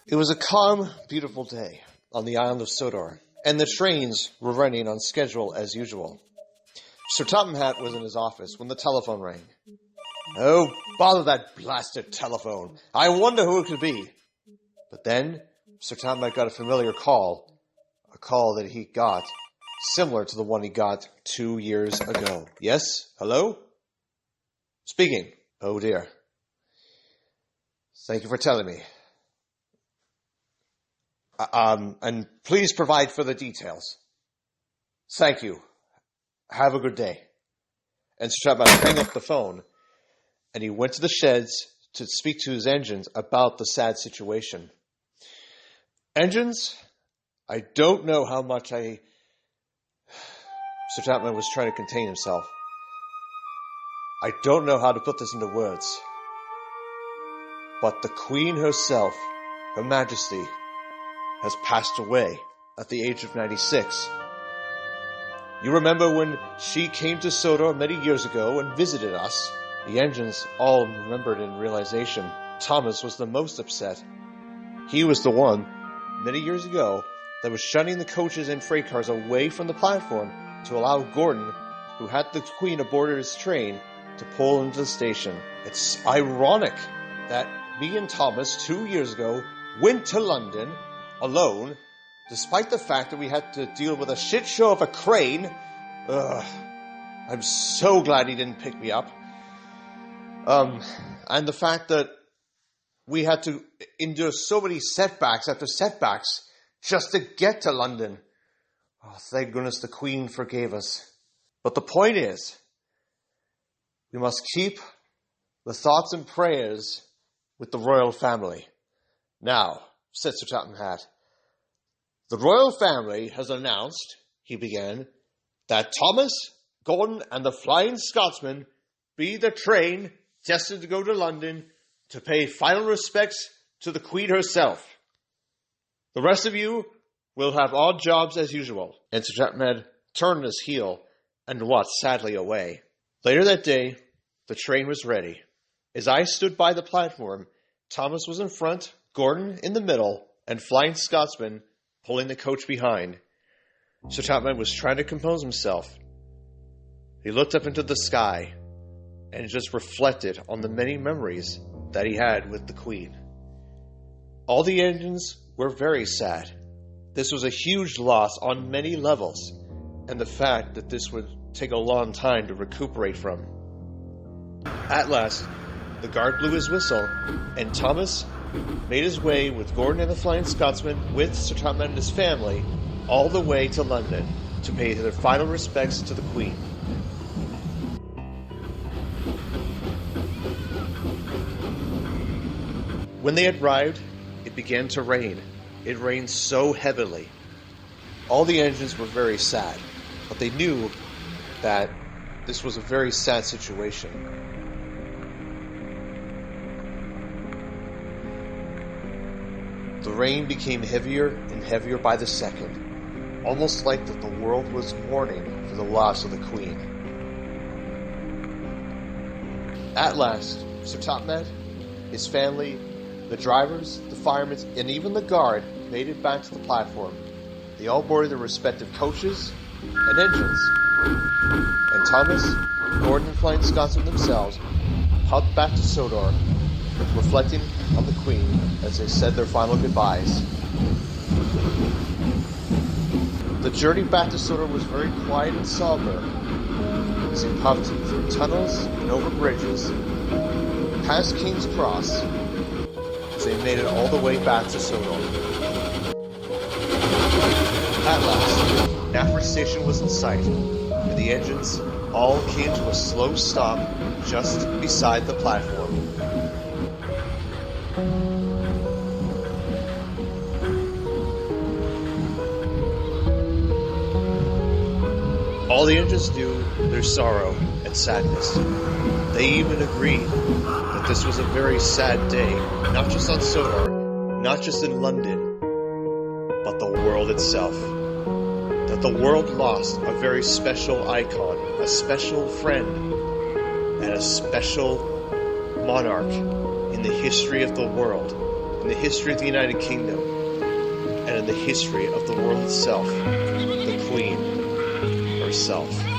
It was a calm, beautiful day on the island of Sodor, and the trains were running on schedule as usual. Sir Topham Hatt was in his office when the telephone rang. Oh, bother that blasted telephone. I wonder who it could be. But then, Sir Topham Hatt got a familiar call, a call that he got similar to the one he got 2 years ago. Yes? Hello? Speaking. Oh dear. Thank you for telling me. And please provide further details. Thank you. Have a good day. And Sir Topham hung up the phone, and he went to the sheds to speak to his engines about the sad situation. Engines, I don't know how much Sir Topham was trying to contain himself. I don't know how to put this into words. But the Queen herself, Her Majesty, has passed away at the age of 96. You remember when she came to Sodor many years ago and visited us? The engines all remembered in realization. Thomas was the most upset. He was the one, many years ago, that was shunning the coaches and freight cars away from the platform to allow Gordon, who had the Queen aboard his train, to pull into the station. It's ironic that me and Thomas 2 years ago went to London alone, despite the fact that we had to deal with a shit show of a crane. I'm so glad he didn't pick me up. And the fact that we had to endure so many setbacks after setbacks just to get to London. Oh, thank goodness the Queen forgave us. But the point is, we must keep the thoughts and prayers with the royal family. Now, said Sir Topham Hatt, the royal family has announced, he began, that Thomas, Gordon, and the Flying Scotsman be the train destined to go to London to pay final respects to the Queen herself. The rest of you will have odd jobs as usual. And Sir Topham Hatt turned on his heel and walked sadly away. Later that day, the train was ready. As I stood by the platform, Thomas was in front, Gordon in the middle, and Flying Scotsman pulling the coach behind. Sir Topham Hatt was trying to compose himself. He looked up into the sky and just reflected on the many memories that he had with the Queen. All the engines were very sad. This was a huge loss on many levels, and the fact that this would take a long time to recuperate from. At last, the guard blew his whistle, and Thomas made his way with Gordon and the Flying Scotsman, with Sir Topham Hatt and his family, all the way to London to pay their final respects to the Queen. When they arrived, it began to rain. It rained so heavily. All the engines were very sad, but they knew that this was a very sad situation. The rain became heavier and heavier by the second, almost like that the world was mourning for the loss of the Queen. At last, Sir Topham Hatt, his family, the drivers, the firemen, and even the guard made it back to the platform. They all boarded their respective coaches and engines, and Thomas, Gordon, and Flying Scotsman themselves hopped back to Sodor, reflecting on the Queen as they said their final goodbyes. The journey back to Sodor was very quiet and somber as they puffed through tunnels and over bridges, past King's Cross, as they made it all the way back to Sodor. At last, Nafford Station was in sight, and the engines all came to a slow stop just beside the platform. All the engines knew their sorrow and sadness. They even agreed that this was a very sad day, not just on Sodor, not just in London, but the world itself. That the world lost a very special icon, a special friend, and a special monarch in the history of the world. in the history of the United Kingdom and in the history of the world itself, the Queen herself.